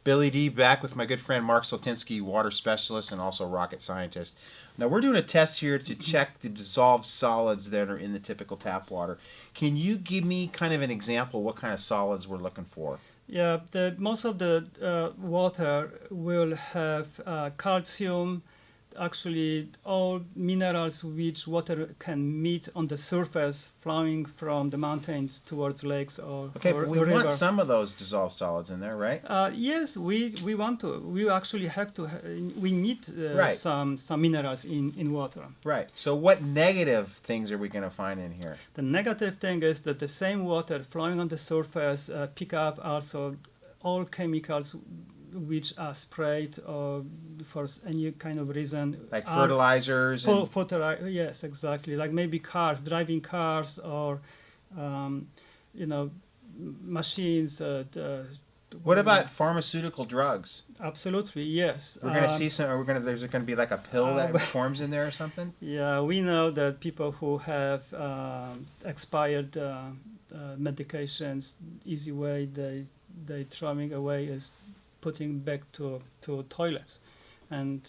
Billy D back with my good friend Mark Soltinsky, water specialist and also rocket scientist. Now we're doing a test here to check the dissolved solids that are in the typical tap water. Can you give me kind of an example what kind of solids we're looking for? Yeah, most of the water will have calcium, actually all minerals which water can meet on the surface flowing from the mountains towards lakes Okay, or but we river. want some of those dissolved solids in there, right? Yes, we want to. We actually have to. We need Right. some minerals in water. Right. So what negative things are we going to find in here? The negative thing is that the same water flowing on the surface pick up also all chemicals which are sprayed or for any kind of reason. Like fertilizers and Yes, exactly. Like maybe driving cars or, you know, machines. what about pharmaceutical drugs? Absolutely, yes. We're going to see some. There's going to be like a pill that forms in there or something. Yeah, we know that people who have expired medications, easy way they throwing away is putting back to toilets, and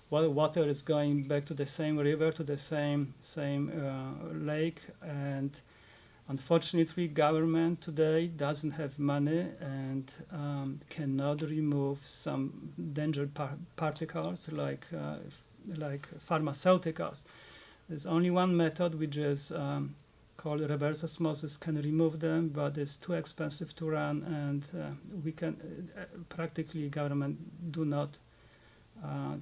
water is going back to the same river, to the same lake, and unfortunately, government today doesn't have money and cannot remove some danger particles like pharmaceuticals. There's only one method, which is called reverse osmosis, can remove them, but it's too expensive to run, and we can practically government do not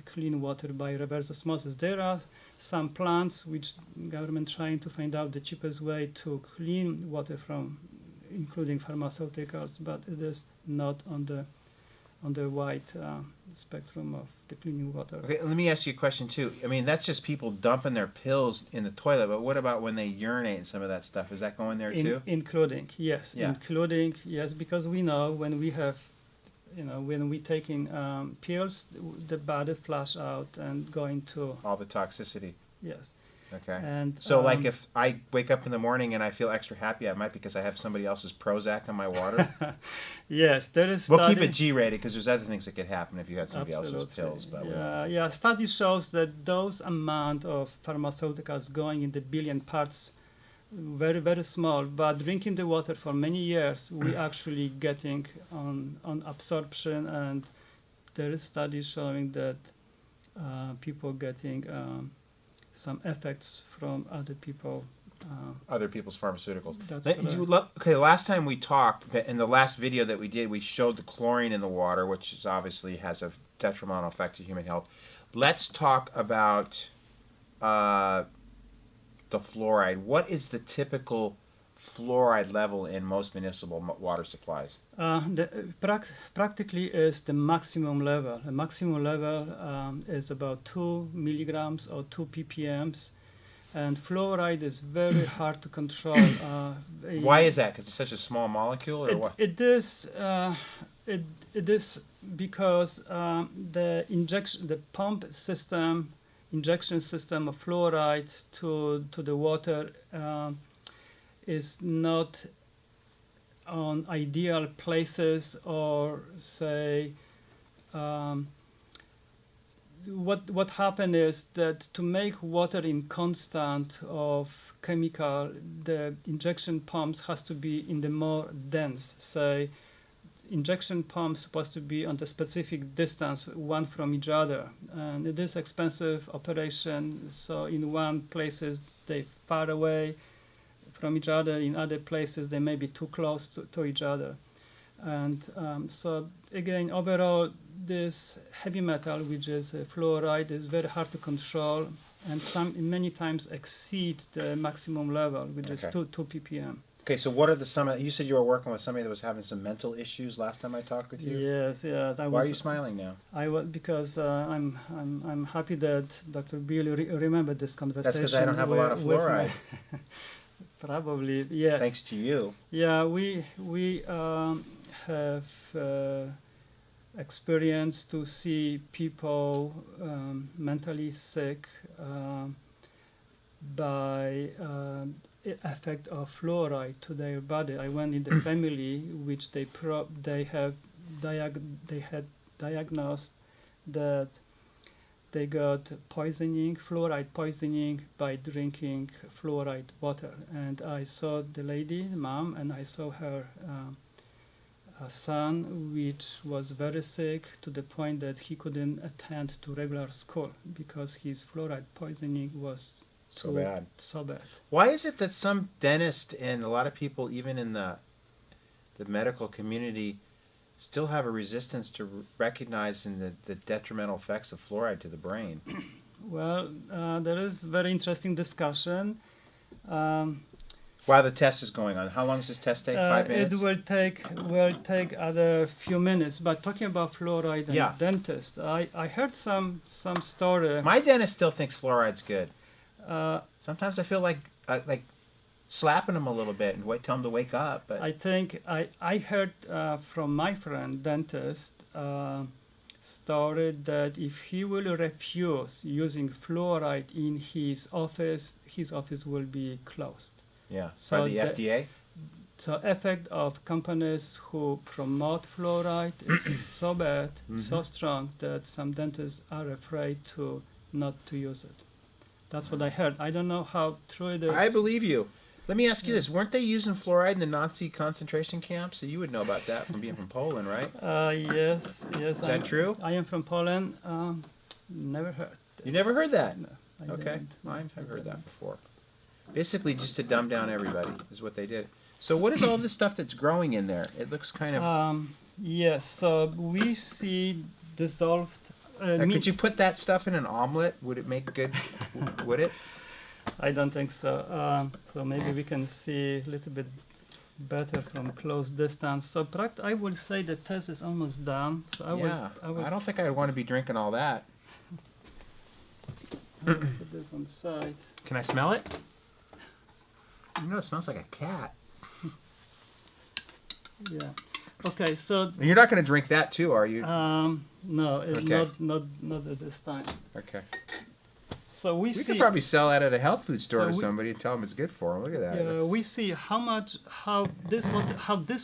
clean water by reverse osmosis. There are some plants which government trying to find out the cheapest way to clean water from, including pharmaceuticals, but it is not on the wide spectrum of the cleaning water. Okay, let me ask you a question too. I mean, that's just people dumping their pills in the toilet, but what about when they urinate and some of that stuff? Is that going there too? Including, yes. Yeah. Including, yes, because we know when we have, when we taking pills, the body flush out and going to, All the toxicity. yes. Okay. And So, like, if I wake up in the morning and I feel extra happy, I might because I have somebody else's Prozac in my water. yes, there is. We'll keep it G-rated because there's other things that could happen if you had somebody else's Absolutely. pills. But Yeah. Study shows that those amount of pharmaceuticals going in the billion parts, very very small. But drinking the water for many years, we actually getting on absorption, and there is studies showing that people getting some effects from other people. other people's pharmaceuticals. That's Okay, last time we talked, in the last video that we did, we showed the chlorine in the water, which is obviously has a detrimental effect to human health. Let's talk about the fluoride. What is the typical fluoride level in most municipal water supplies? Practically is the maximum level. The maximum level is about 2 milligrams or 2 ppms. And fluoride is very hard to control. Why is that? Because it's such a small molecule, or what? It is because the pump system, injection system of fluoride to the water is not on ideal places, or say what happened is that to make water in constant of chemical, the injection pumps has to be in the more dense. Say injection pumps supposed to be on the specific distance one from each other, and it is expensive operation. So in one places they far away from each other, in other places they may be too close to each other. And so again, overall, this heavy metal, which is fluoride, is very hard to control, and many times exceed the maximum level, which is 2 ppm. Okay, so what are you said you were working with somebody that was having some mental issues last time I talked with you? Yes. Why are you smiling now? Because I'm happy that Dr. Bill remembered this conversation. That's because I don't have a lot of fluoride. Probably, yes. Thanks to you. Yeah, we have experience to see people mentally sick by effect of fluoride to their body. I went in the family which they have they had diagnosed that they got fluoride poisoning by drinking fluoride water. And I saw the lady, the mom, and I saw her son, which was very sick to the point that he couldn't attend to regular school because his fluoride poisoning was So bad. So bad. Why is it that some dentists and a lot of people, even in the medical community, still have a resistance to recognizing the detrimental effects of fluoride to the brain? Well, there is very interesting discussion. While the test is going on, how long does this test take? 5 minutes? It will take other few minutes. But talking about fluoride and Yeah. dentist, I heard some story. My dentist still thinks fluoride's good. Uh, Sometimes I feel like slapping him a little bit and tell him to wake up. But I think I heard from my friend dentist story that if he will refuse using fluoride in his office will be closed. yeah, So by the FDA. So effect of companies who promote fluoride is so bad, so strong that some dentists are afraid to not to use it. That's what I heard. I don't know how true it is. I believe you. Let me ask you this: weren't they using fluoride in the Nazi concentration camps? So you would know about that from being from Poland, right? Yes. Is that true? I am from Poland. Never heard. You never heard that? No, I Okay, didn't. I've heard that before. Basically, just to dumb down everybody is what they did. So, what is all this stuff that's growing in there? It looks kind of. Yes. So we see dissolved. Could you put that stuff in an omelet? Would it make good? Would it? I don't think so. So maybe we can see a little bit better from close distance. So I would say the test is almost done. So I don't think I'd want to be drinking all that. I will put this on side. Can I smell it? You know, it smells like a cat. Yeah. Okay. So You're not going to drink that too, are you? no, it's Okay. not at this time. Okay. So we We see. could probably sell that at a health food store So to we- somebody and tell them it's good for them. Look at that. That's- we see how this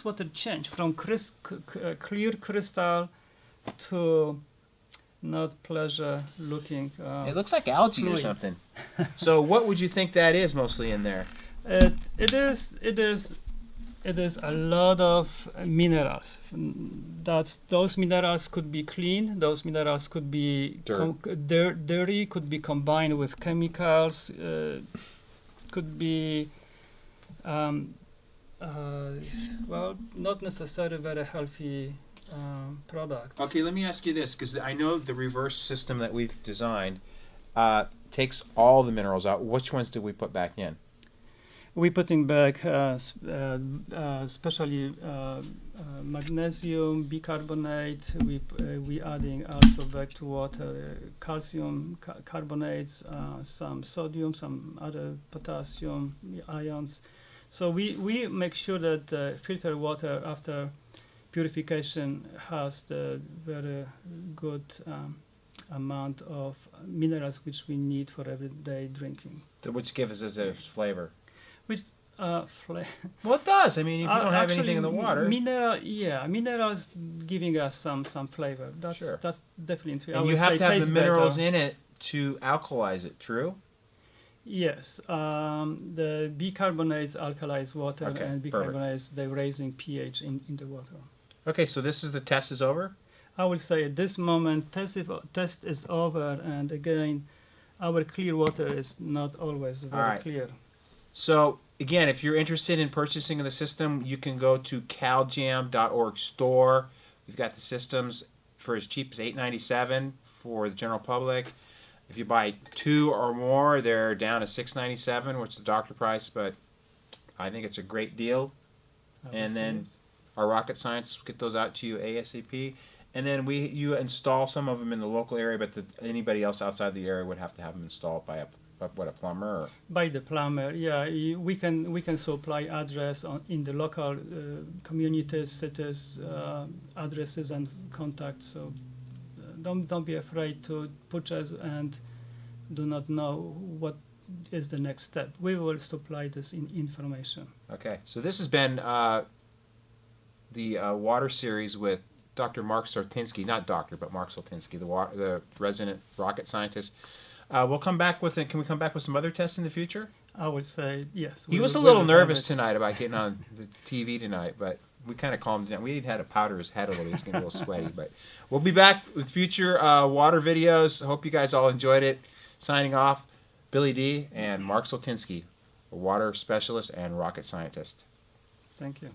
water changed from clear crystal to not pleasure looking. It looks like algae or fluid. something. So what would you think that is mostly in there? It is a lot of minerals. Those minerals could be clean. Those minerals could be dirty. Could be combined with chemicals. Could be not necessarily very healthy product. Okay, let me ask you this, because I know the reverse system that we've designed takes all the minerals out. Which ones do we put back in? We putting back especially magnesium, bicarbonate. We adding also back to water calcium carbonates, some sodium, some other potassium ions. So we make sure that filtered water after purification has the very good amount of minerals which we need for everyday drinking. Which gives us a flavor. Which Well, it does. I mean, if you don't have anything in the water. Minerals giving us some flavor. That's Sure. that's definitely true. I And would you have say to have the tastes minerals better. in it to alkalize it, true? Yes, the bicarbonates alkalize water, Okay, and bicarbonates they're raising pH in the water. Okay, so this is the test is over? I would say at this moment test is over, and again, our clear water is not always very right. clear. So, again, if you're interested in purchasing the system, you can go to caljam.org store. We've got the systems for as cheap as $8.97 for the general public. If you buy 2 or more, they're down to $6.97, which is the doctor price, but I think it's a great deal. And then our rocket science will get those out to you ASAP. And then you install some of them in the local area, but anybody else outside the area would have to have them installed by a plumber? Or? By the plumber, yeah. We can supply address in the local communities, cities, addresses and contacts. So don't be afraid to purchase and do not know what is the next step. We will supply this information. Okay, so this has been the water series with Dr. Mark Soltinsky, not doctor, but Mark Soltinsky, the resident rocket scientist. We'll come back with it. Can we come back with some other tests in the future? I would say yes. He was a we little will have nervous it. tonight about getting on the TV tonight, but we kind of calmed him down. We had to powder his head a little. He was getting a little sweaty. But we'll be back with future water videos. I hope you guys all enjoyed it. Signing off, Billy D. and Mark Soltinsky, a water specialist and rocket scientist. Thank you.